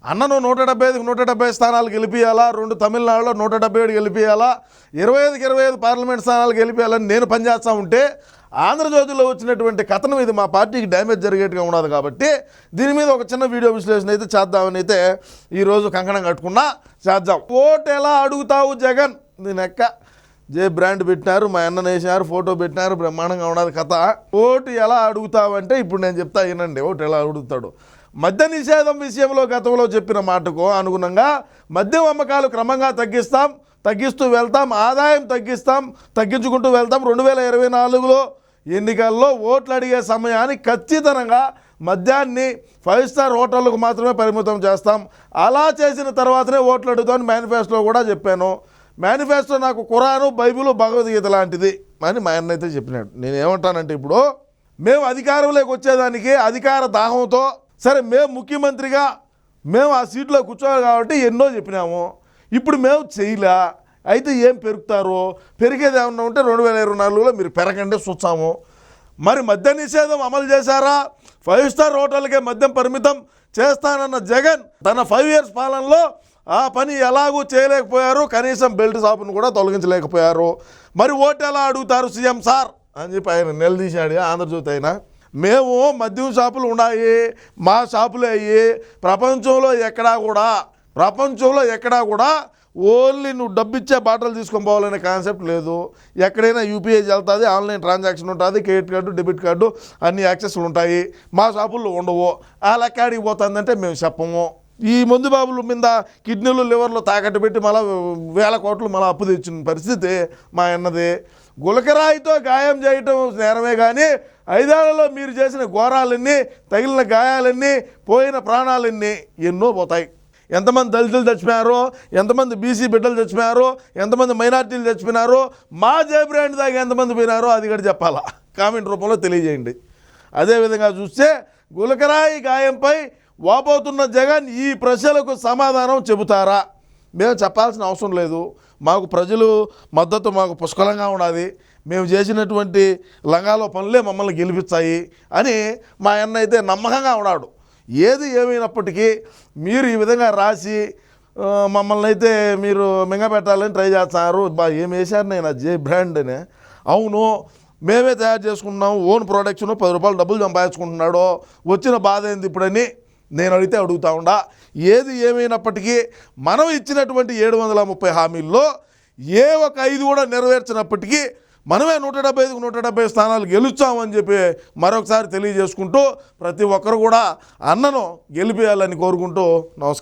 అన్నను 175కి 170 స్థానాలు గెలిపియాలా, 2 తమిళనాడులో 177 గెలిపియాలా, 25కి 25 పార్లమెంట్ స్థానాలు గెలిపియాలని నేను పనిచేస్తూ ఉంటే ఆంధ్రజ్యోతిలో వచ్చినటువంటి కథనం ఇది మా పార్టీకి డ్యామేజ్ జరిగేట్టుగా ఉన్నది. కాబట్టి దీని మీద ఒక చిన్న వీడియో విశ్లేషణ అయితే చేద్దామని అయితే ఈరోజు కంకణం కట్టుకున్నా. చేద్దాం. ఓటు ఎలా అడుగుతావు జగన్, దీని ఎక్క జే బ్రాండ్ పెట్టినారు, మా అన్న వేసినారు, ఫోటో పెట్టినారు, బ్రహ్మాండంగా ఉన్నది కథ. ఓటు ఎలా అడుగుతావు అంటే ఇప్పుడు నేను చెప్తా వినండి. ఓటు ఎలా అడుగుతాడు. మద్య నిషేధం విషయంలో గతంలో చెప్పిన మాటకు అనుగుణంగా మద్యం అమ్మకాలు క్రమంగా తగ్గిస్తూ వెళ్తాం, ఆదాయం తగ్గించుకుంటూ వెళ్తాం. 2024లో ఎన్నికల్లో ఓట్లు అడిగే సమయానికి ఖచ్చితంగా మద్యాన్ని 5 స్టార్ హోటళ్లకు మాత్రమే పరిమితం చేస్తాం. అలా చేసిన తర్వాతనే ఓట్లు అడుగుతామని మేనిఫెస్టోలో కూడా చెప్పాను. మేనిఫెస్టో నాకు ఖురాను, బైబిలు, భగవద్గీత లాంటిది అని మా అన్న అయితే చెప్పినాడు. నేను ఏమంటానంటే ఇప్పుడు మేము అధికారంలోకి వచ్చేదానికి అధికార దాహంతో సరే మేము ముఖ్యమంత్రిగా మేము ఆ సీట్లో కూర్చోవాలి కాబట్టి ఎన్నో చెప్పినాము. ఇప్పుడు మేము చేయలే. అయితే ఏం పెరుగుతారో, పెరిగేది ఏమన్నా ఉంటే 2024లో మీరు పెరగండి చూస్తాము. మరి మద్య నిషేధం అమలు చేశారా? 5 స్టార్ హోటల్కే మద్యం పరిమితం చేస్తానన్న జగన్ తన 5 ఇయర్స్ పాలనలో ఆ పని ఎలాగూ చేయలేకపోయారు. కనీసం బెల్ట్ షాపును కూడా తొలగించలేకపోయారు. మరి ఓటు ఎలా అడుగుతారు సీఎం సార్ అని చెప్పి ఆయన నిలదీశాడు. ఆంధ్రజ్యోతి అయినా మేము మద్యం షాపులు ఉన్నాయి, మా షాపులే అయ్యి ప్రపంచంలో ఎక్కడా కూడా ఓన్లీ నువ్వు డబ్బిచ్చే బాటలు తీసుకొని పోవాలనే కాన్సెప్ట్ లేదు. ఎక్కడైనా యూపీఐ వెళ్తుంది, ఆన్లైన్ ట్రాన్సాక్షన్ ఉంటుంది, క్రెడిట్ కార్డు, డెబిట్ కార్డు అన్ని యాక్సెస్లు ఉంటాయి. మా షాపుల్లో ఉండవు. ఆ లెక్క ఆడికి పోతుందంటే మేము చెప్పము. ఈ మందు బాబుల మీద కిడ్నీలు, లివర్లు తాకట్టు పెట్టి మళ్ళీ 1000 కోట్లు మళ్ళీ అప్పు తెచ్చిన పరిస్థితి మా అన్నది. గులకరాయితో గాయం చేయటం నేరమే కానీ 5 ఏళ్లలో మీరు చేసిన ఘోరాలన్నీ, తగిలిన గాయాలన్నీ, పోయిన ప్రాణాలన్నీ ఎన్నో పోతాయి. ఎంతమంది దళితులు చచ్చిపోయారో, ఎంతమంది బీసీ బిడ్డలు చచ్చిపోయారో, ఎంతమంది మైనార్టీలు చచ్చిపోయినారో, మా జే బ్రాండ్ దాకా ఎంతమంది పోయినారో అది కూడా చెప్పాలా, కామెంట్ రూపంలో తెలియజేయండి. అదేవిధంగా చూస్తే గులకరాయి గాయంపై వాపోతున్న జగన్ ఈ ప్రశ్నలకు సమాధానం చెబుతారా? మేము చెప్పాల్సిన అవసరం లేదు. మాకు ప్రజలు మద్దతు మాకు పుష్కలంగా ఉన్నది. మేము చేసినటువంటి లంగాలో పనులే మమ్మల్ని గెలిపిస్తాయి అని మా అన్న అయితే నమ్మకంగా ఉన్నాడు. ఏది ఏమైనప్పటికీ మీరు ఈ విధంగా రాసి మమ్మల్ని అయితే మీరు మింగపెట్టాలని ట్రై చేస్తున్నారు. ఏం వేశారు నేను జే బ్రాండ్ అని. అవును, మేమే తయారు చేసుకుంటున్నాము, ఓన్ ప్రొడక్షన్, 10 రూపాయలు డబ్బులు సంపాదించుకుంటున్నాడో వచ్చిన బాధ ఏంది ఇప్పుడని నేను అడిగితే అడుగుతా ఉండా. ఏది ఏమైనప్పటికీ మనం ఇచ్చినటువంటి 730 హామీల్లో ఏ ఒక 5 కూడా నెరవేర్చినప్పటికీ మనమే 175కి 170 స్థానాలు గెలుస్తామని చెప్పి మరొకసారి తెలియజేసుకుంటూ ప్రతి ఒక్కరు కూడా అన్నను గెలిపేయాలని కోరుకుంటూ నమస్కారం.